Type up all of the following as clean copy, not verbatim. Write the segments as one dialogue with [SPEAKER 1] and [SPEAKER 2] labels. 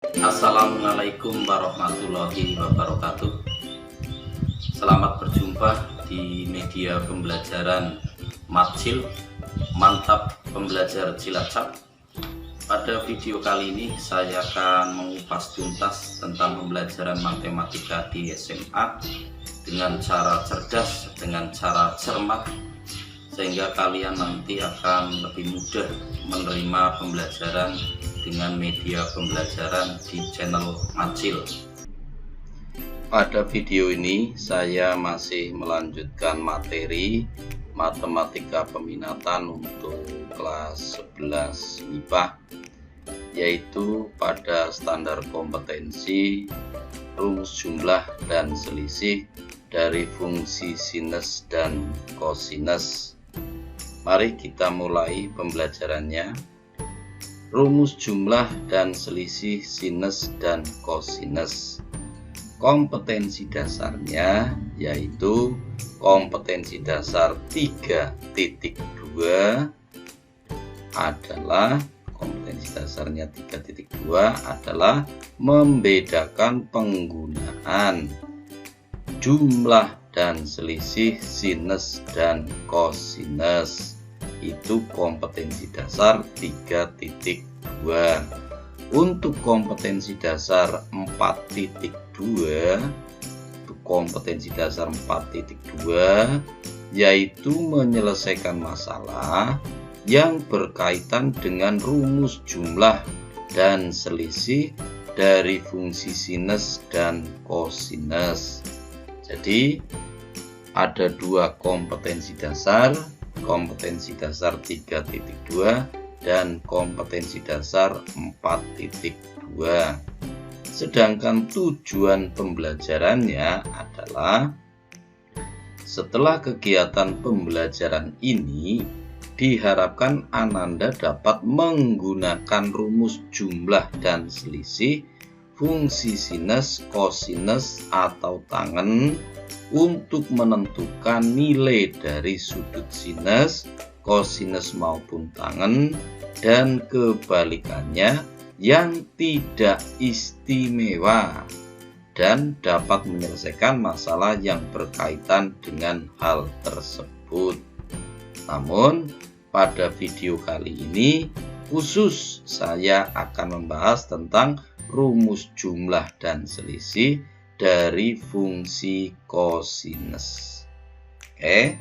[SPEAKER 1] Assalamualaikum warahmatullahi wabarakatuh. Selamat berjumpa di media pembelajaran Matcil, mantap pembelajar Cilacap. Pada video kali ini saya akan mengupas tuntas tentang pembelajaran matematika di SMA dengan cara cerdas, dengan cara cermat, sehingga kalian nanti akan lebih mudah menerima pembelajaran dengan media pembelajaran di channel Matcil. Pada video ini saya masih melanjutkan materi matematika peminatan untuk kelas 11 MIPA, yaitu pada standar kompetensi rumus jumlah dan selisih dari fungsi sinus dan kosinus. Mari kita mulai pembelajarannya. Rumus jumlah dan selisih sinus dan kosinus. Kompetensi dasarnya yaitu kompetensi dasar 3.2 adalah membedakan penggunaan jumlah dan selisih sinus dan kosinus. Itu kompetensi dasar 3.2. Untuk kompetensi dasar 4.2, yaitu menyelesaikan masalah yang berkaitan dengan rumus jumlah dan selisih dari fungsi sinus dan kosinus. Jadi ada dua kompetensi dasar 3.2 dan kompetensi dasar 4.2. Sedangkan tujuan pembelajarannya adalah setelah kegiatan pembelajaran ini diharapkan Ananda dapat menggunakan rumus jumlah dan selisih, fungsi sinus, kosinus, atau tangen untuk menentukan nilai dari sudut sinus, kosinus maupun tangen, dan kebalikannya yang tidak istimewa, dan dapat menyelesaikan masalah yang berkaitan dengan hal tersebut. Namun pada video kali ini khusus saya akan membahas tentang rumus jumlah dan selisih dari fungsi kosinus. Oke,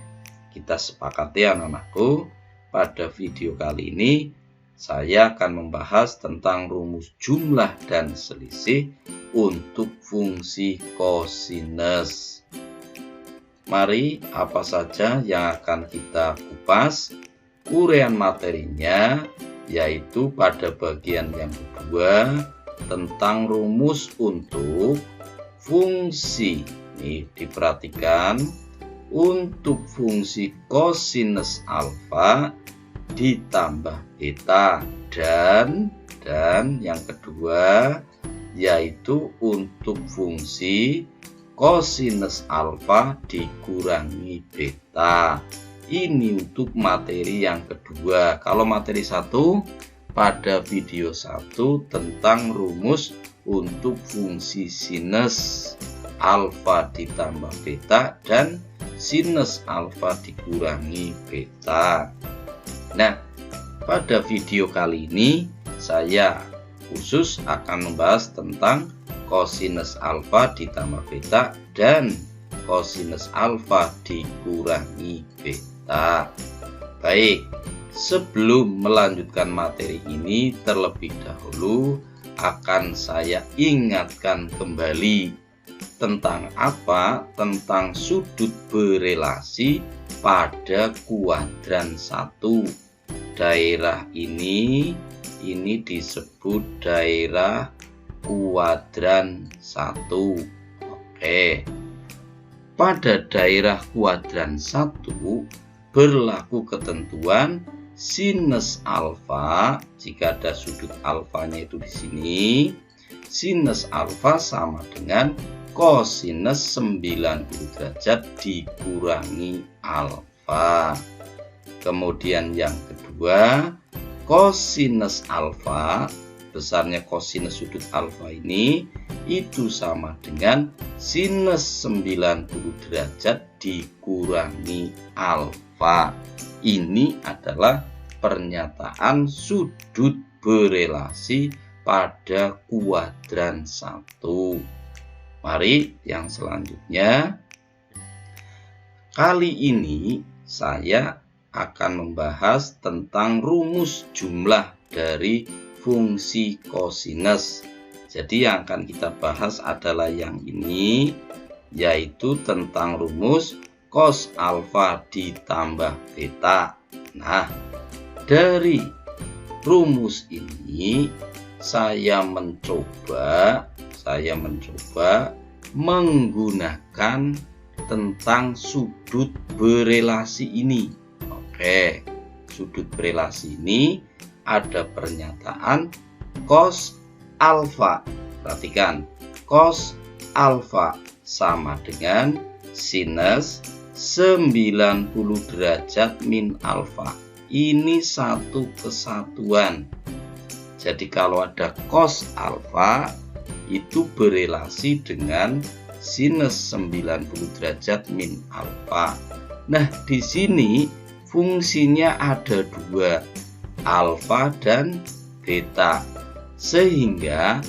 [SPEAKER 1] kita sepakati anak-anakku, pada video kali ini saya akan membahas tentang rumus jumlah dan selisih untuk fungsi kosinus. Mari, apa saja yang akan kita kupas? Uraian materinya yaitu pada bagian yang kedua tentang rumus untuk fungsi. Nih, diperhatikan, untuk fungsi kosinus alfa ditambah beta, dan yang kedua yaitu untuk fungsi kosinus alfa dikurangi beta. Ini untuk materi yang kedua. Kalau materi satu, pada video 1 tentang rumus untuk fungsi sinus alfa ditambah beta dan sinus alfa dikurangi beta. Nah, pada video kali ini saya khusus akan membahas tentang kosinus alfa ditambah beta dan kosinus alfa dikurangi beta. Baik, sebelum melanjutkan materi ini terlebih dahulu akan saya ingatkan kembali tentang apa? Tentang sudut berelasi pada kuadran 1. Daerah ini disebut daerah kuadran 1. Oke. Pada daerah kuadran 1 berlaku ketentuan sinus alfa, jika ada sudut alfanya itu di sini, sinus alfa sama dengan kosinus 90 derajat dikurangi alfa. Kemudian yang kedua, kosinus alfa besarnya kosinus sudut alfa ini itu sama dengan sinus 90 derajat dikurangi alfa. Ini adalah pernyataan sudut berelasi pada kuadran 1. Mari yang selanjutnya. Kali ini saya akan membahas tentang rumus jumlah dari fungsi kosinus. Jadi yang akan kita bahas adalah yang ini, yaitu tentang rumus cos alfa ditambah beta. Nah, dari rumus ini saya mencoba menggunakan tentang sudut berelasi ini. Oke, sudut berelasi ini ada pernyataan cos alfa. Perhatikan, cos alfa sama dengan sinus 90 derajat min alfa. Ini satu kesatuan. Jadi kalau ada cos alfa itu berelasi dengan sinus 90 derajat min alfa. Nah, di sini fungsinya ada dua, alfa dan beta. Sehingga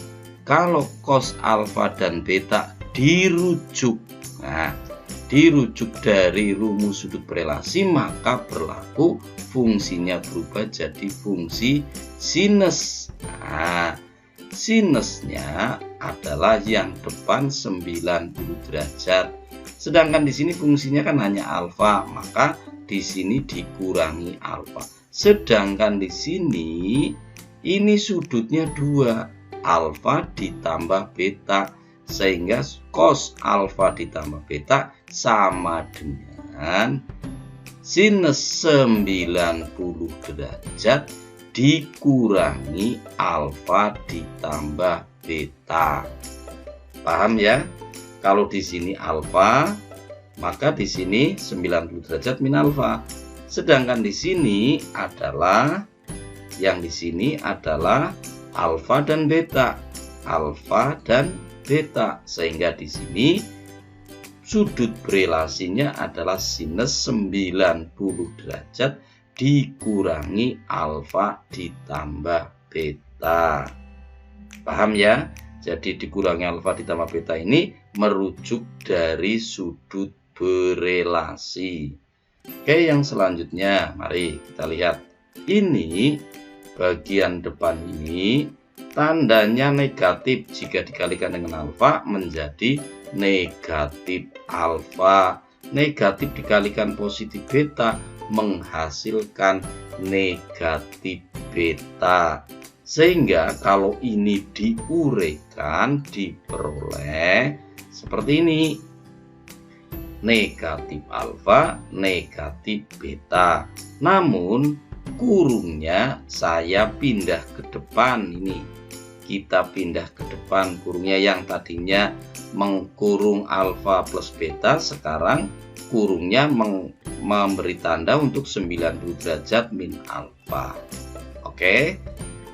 [SPEAKER 1] kalau cos alfa dan beta dirujuk, dirujuk dari rumus sudut berelasi, maka berlaku fungsinya berubah jadi fungsi sinus. Nah, sinusnya adalah yang depan 90 derajat. Sedangkan di sini fungsinya kan hanya alfa, maka di sini dikurangi alfa. Sedangkan di sini ini sudutnya dua, alfa ditambah beta, sehingga cos alfa ditambah beta sama dengan sinus 90 derajat dikurangi alfa ditambah beta. Paham ya? Kalau di sini alfa, maka di sini 90 derajat min alfa. Sedangkan di sini adalah alfa dan beta. Alfa dan beta. Sehingga di sini sudut berelasinya adalah sinus 90 derajat dikurangi alfa ditambah beta. Paham ya? Jadi dikurangi alfa ditambah beta ini merujuk dari sudut berelasi. Oke, yang selanjutnya mari kita lihat. Ini bagian depan ini tandanya negatif, jika dikalikan dengan alfa menjadi negatif alfa. Negatif dikalikan positif beta menghasilkan negatif beta. Sehingga kalau ini diuraikan diperoleh seperti ini. Negatif alfa, negatif beta. Namun kurungnya saya pindah ke depan ini. Kita pindah ke depan kurungnya, yang tadinya mengkurung alfa plus beta, sekarang kurungnya memberi tanda untuk 90 derajat min alfa. Oke.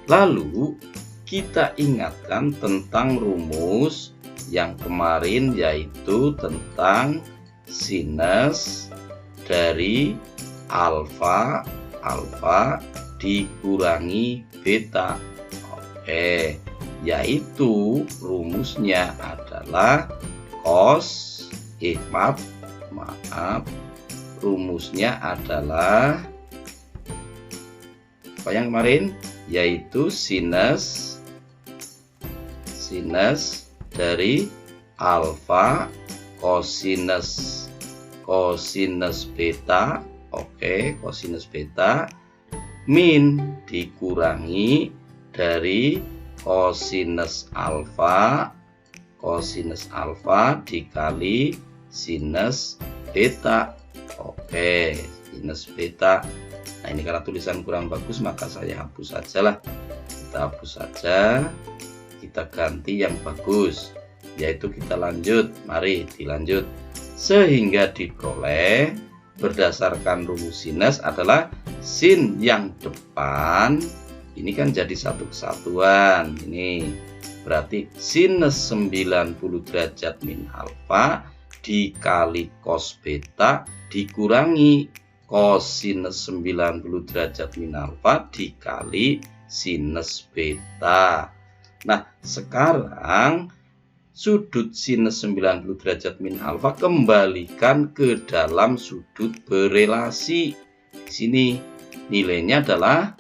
[SPEAKER 1] Lalu kita ingatkan tentang rumus yang kemarin, yaitu tentang sinus dari alfa dikurangi beta. Oke, yaitu rumusnya adalah rumusnya adalah apa yang kemarin, yaitu sinus dari alfa kosinus beta. Oke, kosinus beta min dikurangi dari kosinus alfa dikali sinus beta. Oke, sinus beta. Nah, ini karena tulisan kurang bagus maka saya hapus saja lah. Kita hapus saja, kita ganti yang bagus, yaitu kita lanjut. Mari dilanjut. Sehingga diperoleh berdasarkan rumus sinus adalah sin yang depan ini kan jadi satu kesatuan. Ini berarti sinus 90 derajat min alfa dikali cos beta dikurangi kosinus 90 derajat min alfa dikali sinus beta. Nah, sekarang sudut sinus 90 derajat min alfa kembalikan ke dalam sudut berelasi. Di sini nilainya adalah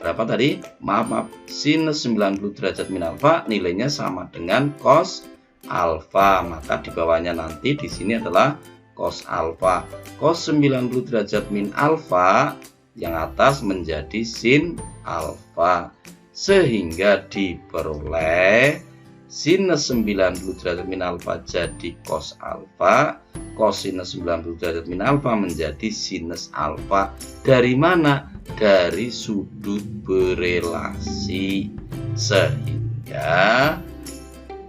[SPEAKER 1] berapa tadi? Maaf, sinus 90 derajat min alfa nilainya sama dengan cos alfa. Maka di bawahnya nanti di sini adalah cos alfa. Cos 90 derajat min alfa yang atas menjadi sin alfa. Sehingga diperoleh sinus 90 derajat min alfa jadi cos alfa, kosinus 90 derajat min alfa menjadi sinus alfa. Dari mana? Dari sudut berelasi. Sehingga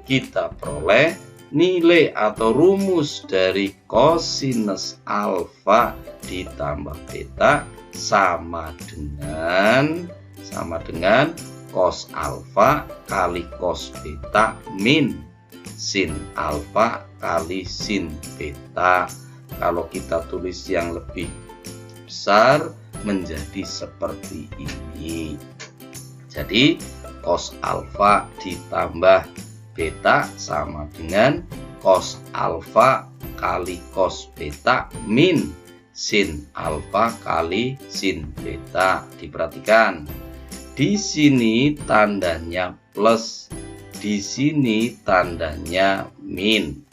[SPEAKER 1] kita peroleh nilai atau rumus dari kosinus alfa ditambah beta sama dengan cos alfa kali cos beta min sin alfa kali sin beta. Kalau kita tulis yang lebih besar menjadi seperti ini. Jadi cos alfa ditambah beta sama dengan cos alfa kali cos beta min sin alfa kali sin beta. Diperhatikan. Di sini tandanya plus, di sini tandanya min.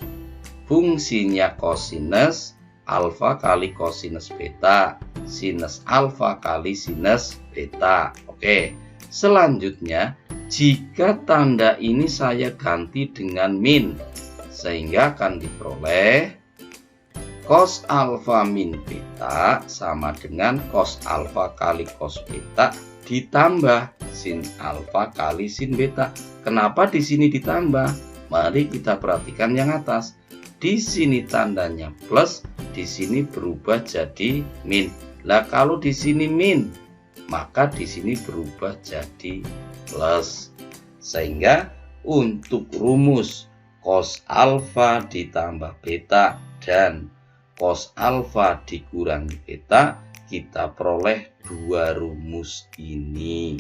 [SPEAKER 1] Fungsinya kosinus alfa kali kosinus beta, sinus alfa kali sinus beta. Oke, selanjutnya jika tanda ini saya ganti dengan min, sehingga akan diperoleh cos alfa min beta sama dengan cos alfa kali cos beta ditambah sin alfa kali sin beta. Kenapa di sini ditambah? Mari kita perhatikan yang atas. Di sini tandanya plus, di sini berubah jadi min. Lah kalau di sini min, maka di sini berubah jadi plus. Sehingga untuk rumus cos alfa ditambah beta dan cos alfa dikurangi beta, kita peroleh dua rumus ini.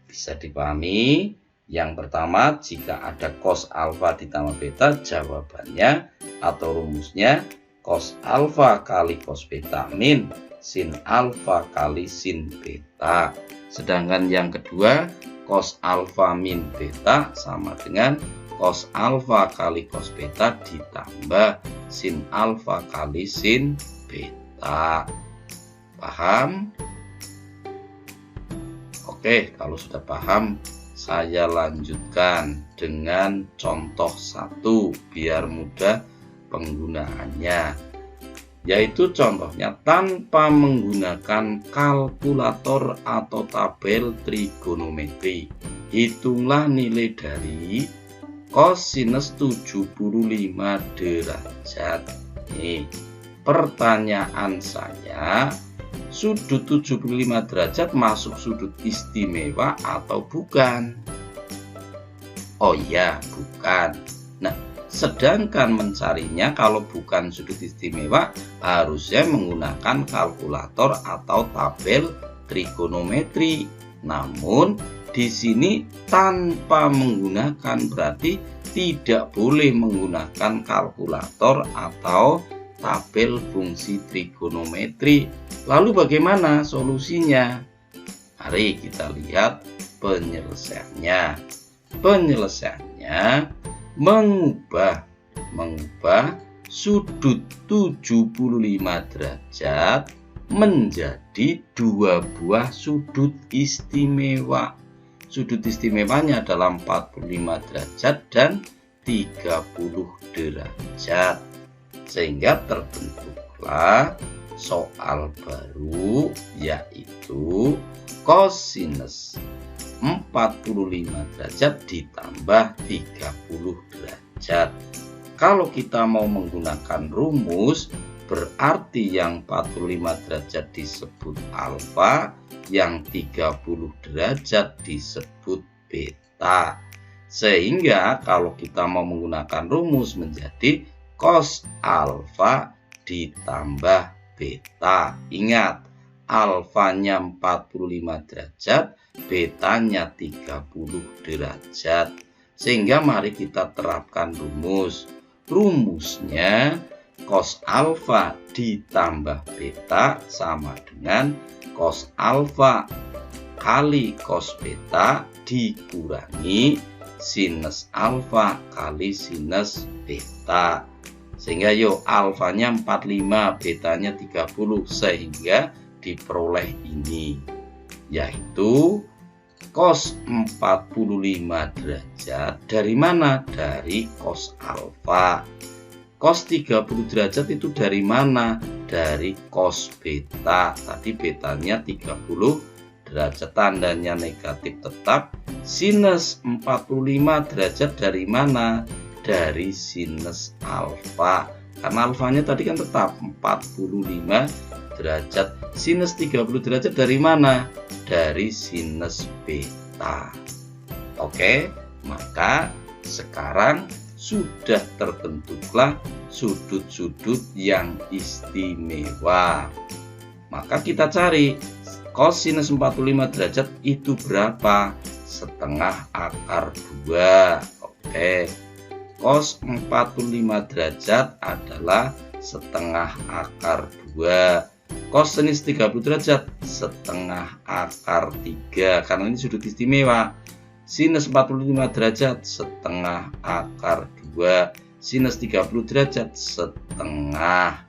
[SPEAKER 1] Bisa dipahami? Yang pertama, jika ada cos alfa ditambah beta, jawabannya atau rumusnya cos alfa kali cos beta min sin alfa kali sin beta. Sedangkan yang kedua, cos alfa min beta sama dengan cos alfa kali cos beta ditambah sin alfa kali sin beta. Paham? Oke, kalau sudah paham, saya lanjutkan dengan contoh 1 biar mudah penggunaannya. Yaitu contohnya tanpa menggunakan kalkulator atau tabel trigonometri. Hitunglah nilai dari kosinus 75 derajat. Nih, pertanyaan saya, sudut 75 derajat masuk sudut istimewa atau bukan? Oh iya, bukan. Nah, sedangkan mencarinya kalau bukan sudut istimewa harusnya menggunakan kalkulator atau tabel trigonometri. Namun di sini tanpa menggunakan berarti tidak boleh menggunakan kalkulator atau tabel fungsi trigonometri. Lalu bagaimana solusinya? Mari kita lihat penyelesaiannya. Penyelesaiannya mengubah sudut 75 derajat menjadi dua buah sudut istimewa. Sudut istimewanya adalah 45 derajat dan 30 derajat. Sehingga terbentuklah soal baru, yaitu kosinus 45 derajat ditambah 30 derajat. Kalau kita mau menggunakan rumus, berarti yang 45 derajat disebut alfa, yang 30 derajat disebut beta. Sehingga kalau kita mau menggunakan rumus menjadi cos alfa ditambah beta. Ingat, alfanya 45 derajat, betanya 30 derajat. Sehingga mari kita terapkan rumus. Rumusnya cos alfa ditambah beta sama dengan cos alfa kali cos beta dikurangi sinus alfa kali sinus beta. Sehingga yuk alfanya 45, betanya 30, sehingga diperoleh ini, yaitu cos 45 derajat dari mana? Dari cos alfa. Cos 30 derajat itu dari mana? Dari cos beta. Tadi betanya 30 derajat, tandanya negatif tetap. Sinus 45 derajat dari mana? Dari sinus alfa. Karena alfanya tadi kan tetap 45 derajat. Sinus 30 derajat dari mana? Dari sinus beta. Oke, maka sekarang sudah terbentuklah sudut-sudut yang istimewa. Maka kita cari cos sinus 45 derajat itu berapa? Setengah akar 2. Oke, cos 45 derajat adalah setengah akar 2. Cos sinus 30 derajat setengah akar 3. Karena ini sudut istimewa. Sinus 45 derajat setengah akar 2. Sinus 30 derajat setengah.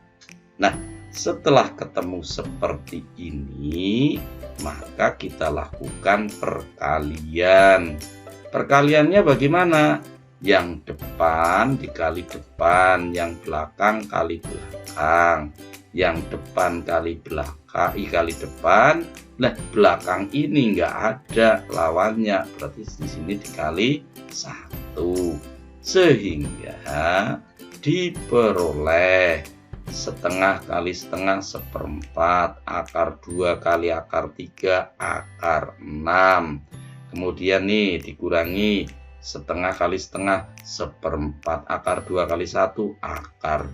[SPEAKER 1] Nah, setelah ketemu seperti ini, maka kita lakukan perkalian. Perkaliannya bagaimana? Yang depan dikali depan, yang belakang kali belakang. Yang depan kali belakang, kali depan. Nah, belakang ini enggak ada lawannya, berarti di sini dikali 1. Sehingga diperoleh setengah kali setengah seperempat, akar 2 kali akar 3 akar 6. Kemudian nih dikurangi setengah kali setengah seperempat, akar 2 kali 1 akar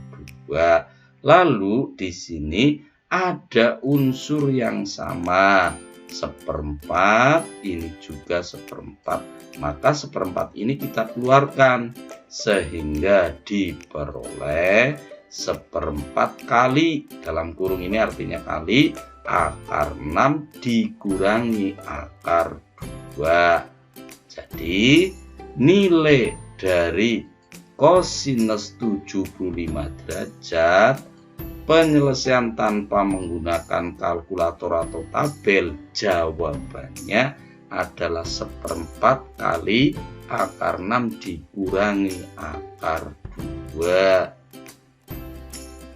[SPEAKER 1] 2. Lalu di sini ada unsur yang sama, seperempat, ini juga seperempat. Maka seperempat ini kita keluarkan sehingga diperoleh seperempat kali, dalam kurung ini artinya kali, akar 6 dikurangi akar 2. Jadi nilai dari kosinus 75 derajat penyelesaian tanpa menggunakan kalkulator atau tabel, jawabannya adalah seperempat kali akar 6 dikurangi akar 2.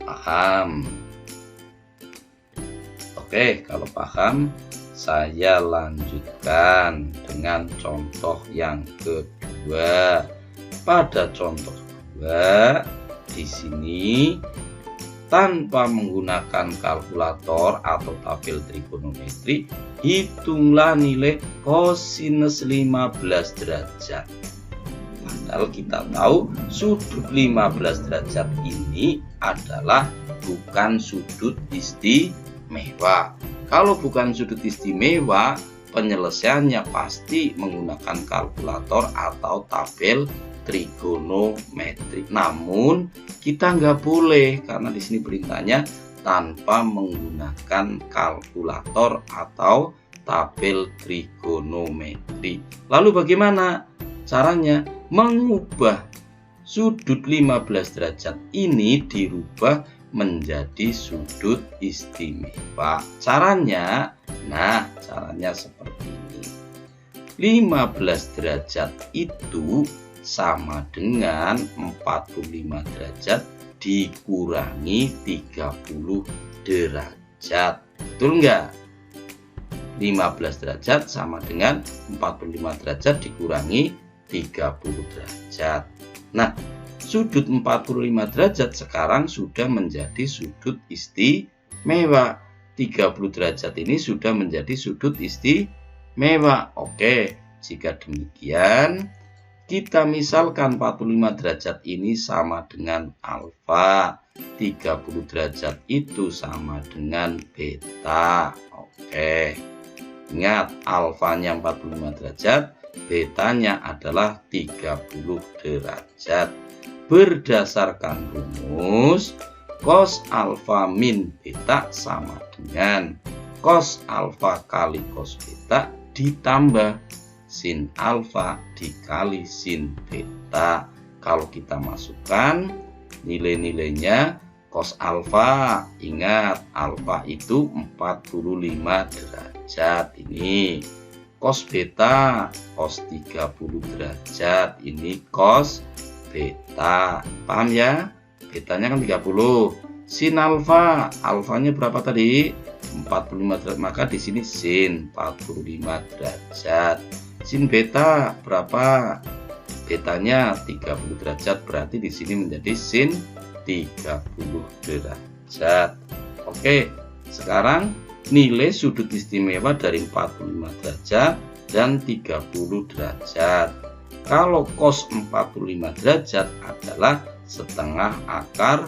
[SPEAKER 1] Paham? Oke, kalau paham, saya lanjutkan dengan contoh yang kedua. Pada contoh kedua, di sini tanpa menggunakan kalkulator atau tabel trigonometri, hitunglah nilai kosinus 15 derajat. Padahal kita tahu sudut 15 derajat ini adalah bukan sudut istimewa. Kalau bukan sudut istimewa, penyelesaiannya pasti menggunakan kalkulator atau tabel trigonometri. Namun kita nggak boleh, karena di sini perintahnya tanpa menggunakan kalkulator atau tabel trigonometri. Lalu bagaimana caranya? Mengubah sudut 15 derajat ini dirubah menjadi sudut istimewa. Caranya, caranya seperti ini. 15 derajat itu sama dengan 45 derajat dikurangi 30 derajat. Betul enggak? 15 derajat sama dengan 45 derajat dikurangi 30 derajat. Nah, sudut 45 derajat sekarang sudah menjadi sudut istimewa. 30 derajat ini sudah menjadi sudut istimewa. Oke, jika demikian kita misalkan 45 derajat ini sama dengan alfa, 30 derajat itu sama dengan beta. Oke, ingat alfanya 45 derajat, betanya adalah 30 derajat. Berdasarkan rumus, cos alfa min beta sama dengan cos alfa kali cos beta ditambah sin alfa dikali sin beta. Kalau kita masukkan nilai-nilainya, cos alfa, ingat alfa itu 45 derajat ini. Cos beta cos 30 derajat ini cos beta. Paham ya? Betanya kan 30. Sin alfa, alfanya berapa tadi? 45 derajat, maka di sini sin 45 derajat. Sin beta berapa? Betanya 30 derajat, berarti di sini menjadi sin 30 derajat. Oke, sekarang nilai sudut istimewa dari 45 derajat dan 30 derajat. Kalau cos 45 derajat adalah setengah akar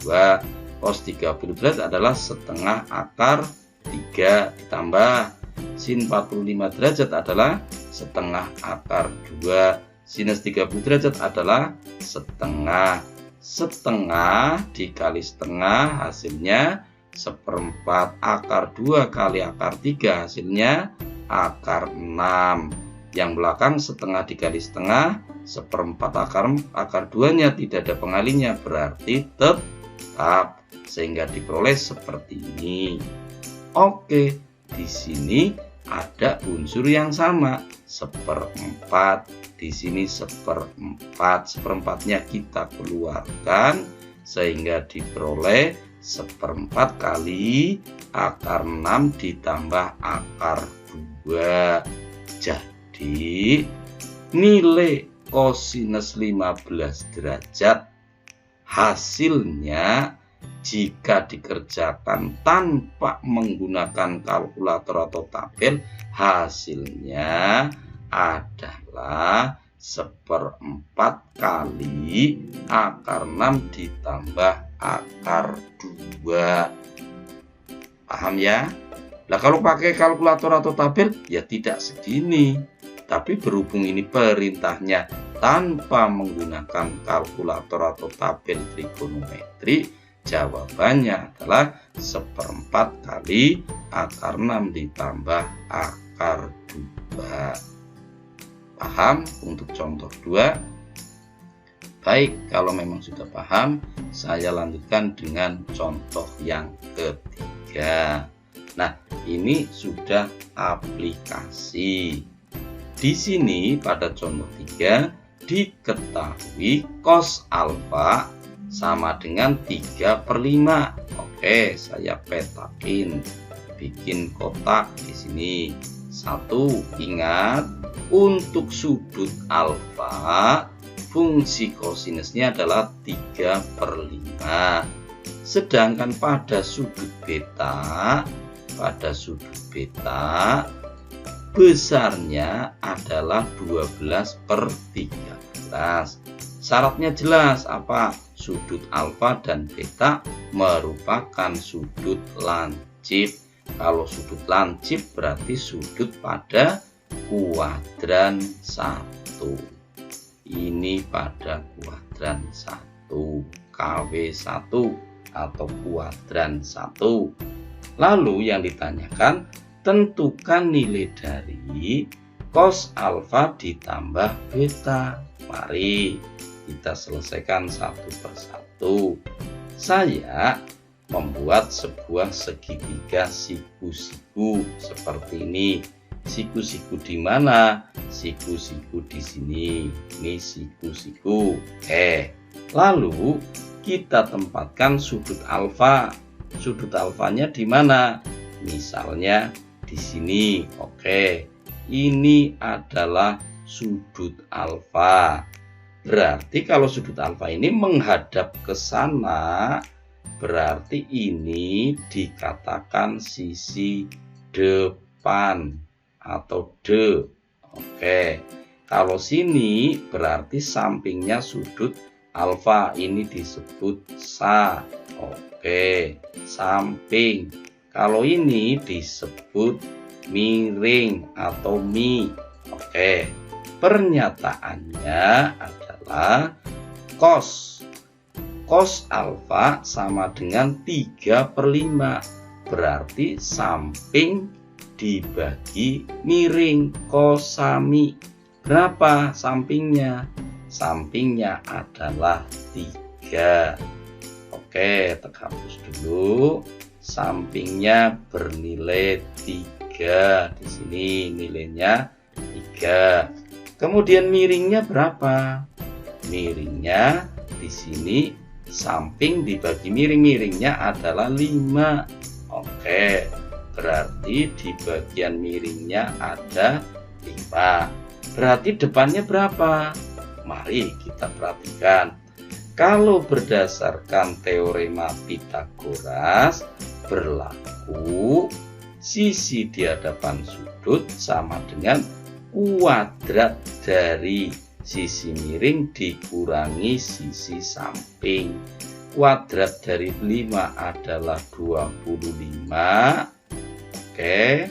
[SPEAKER 1] 2, cos 30 derajat adalah setengah akar 3, ditambah sin 45 derajat adalah setengah akar 2, sinus 30 derajat adalah setengah. Setengah dikali setengah hasilnya 1/4, akar 2 kali akar 3 hasilnya akar 6. Yang belakang setengah dikali setengah 1/4 akar 2 nya tidak ada pengalinya, berarti tetap, sehingga diperoleh seperti ini. Oke, di sini ada unsur yang sama, 1/4, di sini 1/4, 1/4-nya kita keluarkan sehingga diperoleh 1/4 kali akar 6 ditambah akar 2. Jadi nilai kosinus 15 derajat hasilnya jika dikerjakan tanpa menggunakan kalkulator atau tabel, hasilnya adalah 1/4 kali akar 6 ditambah akar 2. Paham ya? Nah, kalau pakai kalkulator atau tabel ya tidak segini. Tapi berhubung ini perintahnya tanpa menggunakan kalkulator atau tabel trigonometri, jawabannya adalah 1/4 kali akar 6 ditambah akar 2. Paham untuk contoh 2? Baik, kalau memang sudah paham, saya lanjutkan dengan contoh yang ketiga. Nah, ini sudah aplikasi. Di sini pada contoh 3 diketahui cos alfa sama dengan 3/5. Oke, saya petakin, bikin kotak di sini. 1, ingat untuk sudut alfa fungsi kosinusnya adalah 3/5. Sedangkan pada sudut beta, besarnya adalah 12/13. Syaratnya jelas apa? Sudut alfa dan beta merupakan sudut lancip. Kalau sudut lancip berarti sudut pada kuadran 1. Ini pada kuadran 1, KW1 atau kuadran 1. Lalu yang ditanyakan, tentukan nilai dari cos alfa ditambah beta. Mari kita selesaikan satu persatu. Saya membuat sebuah segitiga siku-siku seperti ini. Siku-siku di mana? Siku-siku di sini. Ini siku-siku. Lalu kita tempatkan sudut alfa. Sudut alfanya di mana? Misalnya di sini. Ini adalah sudut alfa. Berarti kalau sudut alfa ini menghadap ke sana, berarti ini dikatakan sisi depan atau D. Oke. Kalau sini berarti sampingnya sudut alfa, ini disebut sa. Oke, samping. Kalau ini disebut miring atau mi. Oke. Pernyataannya adalah cos alfa sama dengan 3/5. Berarti samping dibagi miring, kosami. Berapa sampingnya? Sampingnya adalah 3. Oke, terhapus dulu. Sampingnya bernilai 3. Di sini nilainya 3. Kemudian miringnya berapa? Miringnya di sini samping dibagi miring-miringnya adalah 5. Oke, berarti di bagian miringnya ada 5. Berarti depannya berapa? Mari kita perhatikan. Kalau berdasarkan teorema Pythagoras berlaku sisi di hadapan sudut sama dengan kuadrat dari sisi miring dikurangi sisi samping. Kuadrat dari 5 adalah 25. Oke,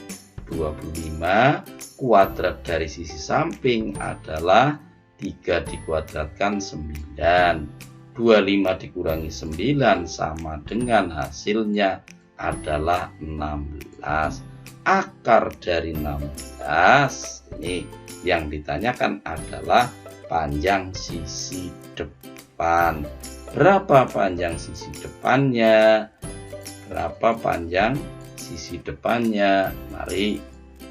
[SPEAKER 1] 25. Kuadrat dari sisi samping adalah 3 dikuadratkan 9. 25 dikurangi 9 sama dengan hasilnya adalah 16. Akar dari 16 ini yang ditanyakan adalah panjang sisi depan. Berapa panjang sisi depannya? Berapa panjang sisi depannya? Mari,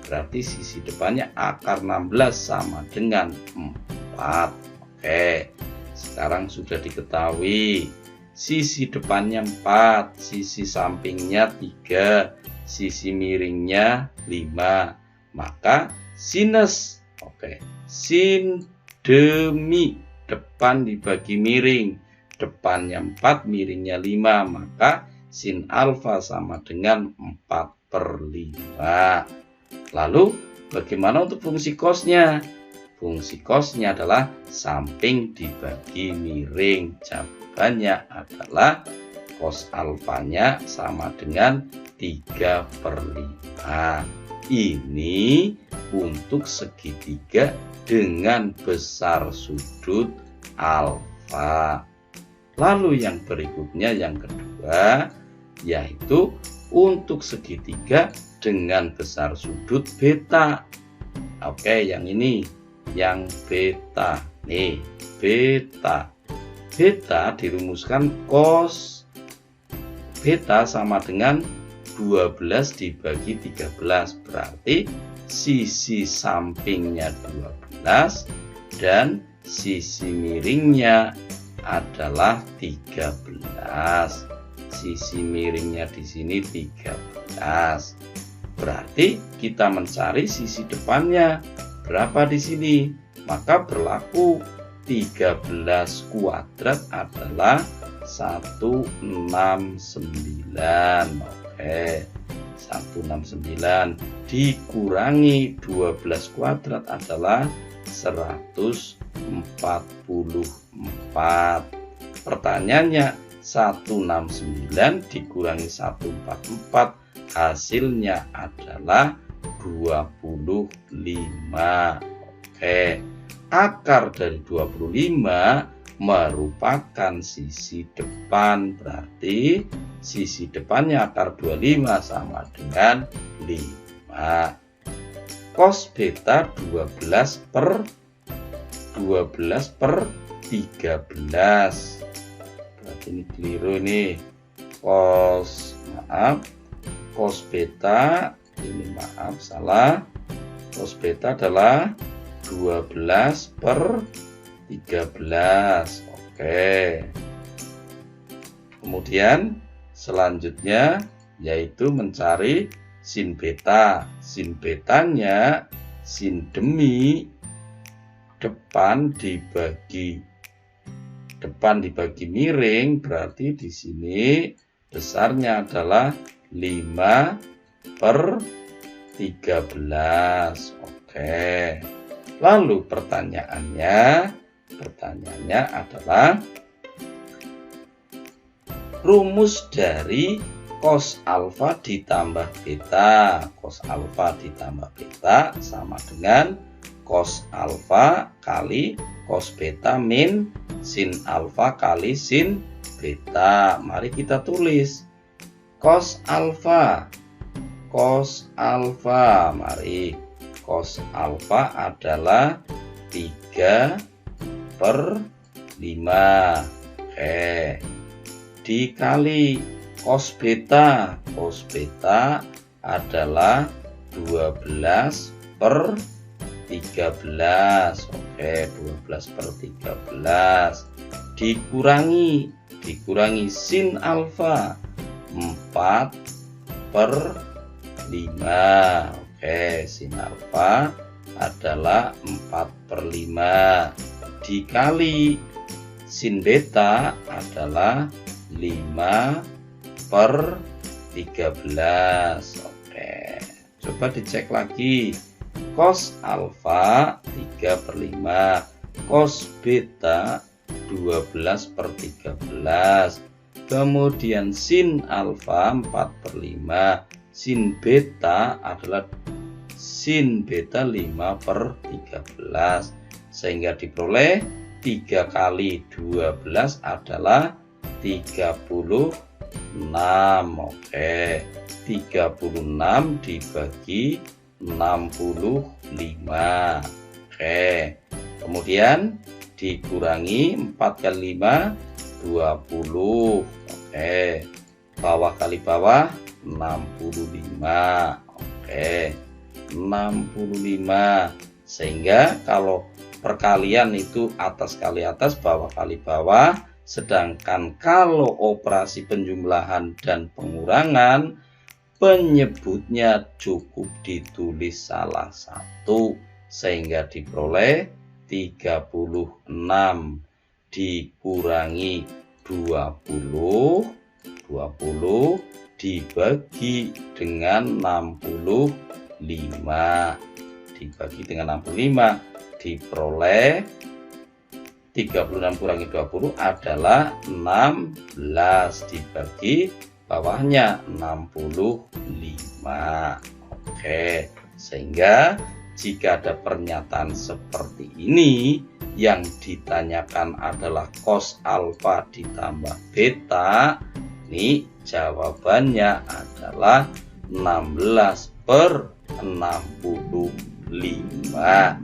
[SPEAKER 1] berarti sisi depannya akar 16 sama dengan 4. Oke, sekarang sudah diketahui sisi depannya 4, sisi sampingnya 3, sisi miringnya 5. Maka sinus, oke, sin demi depan dibagi miring, depannya 4, miringnya 5, maka sin alfa sama dengan 4/5. Lalu bagaimana untuk fungsi cosnya? Fungsi cosnya adalah samping dibagi miring. Jawabannya adalah cos alfanya sama dengan 3/5. Ini untuk segitiga dengan besar sudut alfa. Lalu yang berikutnya, yang kedua, yaitu untuk segitiga dengan besar sudut beta. Oke, yang ini, yang beta. Nih, beta. Beta dirumuskan cos beta sama dengan 12 dibagi 13. Berarti sisi sampingnya 12 dan sisi miringnya adalah 13. Sisi miringnya di sini 13. Berarti kita mencari sisi depannya berapa di sini? Maka berlaku 13 kuadrat adalah 169. Oke, 169 dikurangi 12 kuadrat adalah 144. Pertanyaannya, 169 dikurangi 144 hasilnya adalah 25. Oke, akar dari 25 merupakan sisi depan, berarti sisi depannya akar 25 sama dengan 5. Cos beta 12/13. Berarti ini keliru ini. Cos beta ini, maaf salah. Cos beta adalah 12/13. Oke. Kemudian selanjutnya yaitu mencari sin beta. Sin betanya sin demi depan dibagi miring, berarti di sini besarnya adalah 5/13. Oke. Lalu pertanyaannya adalah rumus dari cos alfa ditambah beta. Cos alfa ditambah beta sama dengan cos alfa kali cos beta min sin alfa kali sin beta. Mari kita tulis cos alfa. Mari cos alfa adalah 3/5. Oke. Dikali cos beta. Cos beta adalah 12/13. Oke, 12/13. Dikurangi sin alfa 4/5. Oke, sin alfa adalah 4/5. Dikali sin beta adalah 5/13. Oke, coba dicek lagi. Cos alfa 3/5, cos beta 12/13. Kemudian sin alfa 4/5, sin beta adalah sin beta 5/13. Sehingga diperoleh 3 kali 12 adalah 36. Oke, 36 dibagi 65. Oke, kemudian dikurangi 4 kali 5 20. Oke, bawah kali bawah 65. Oke, 65. Sehingga kalau perkalian itu atas kali atas, bawah kali bawah. Sedangkan kalau operasi penjumlahan dan pengurangan, penyebutnya cukup ditulis salah satu. Sehingga diperoleh 36 dikurangi 20 dibagi dengan 65. Dibagi dengan 65 diperoleh 36 kurangi 20 adalah 16 dibagi bawahnya 65. Oke, sehingga jika ada pernyataan seperti ini yang ditanyakan adalah cos alfa ditambah beta, ini jawabannya adalah 16/65.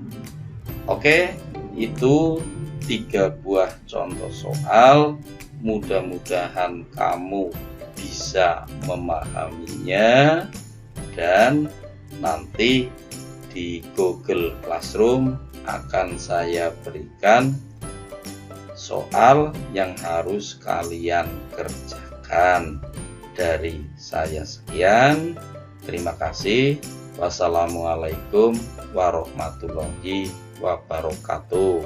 [SPEAKER 1] Oke, itu 3 buah contoh soal. Mudah-mudahan kamu bisa memahaminya, dan nanti di Google Classroom akan saya berikan soal yang harus kalian kerjakan. Dari saya sekian, terima kasih. Wassalamualaikum warahmatullahi wabarakatuh.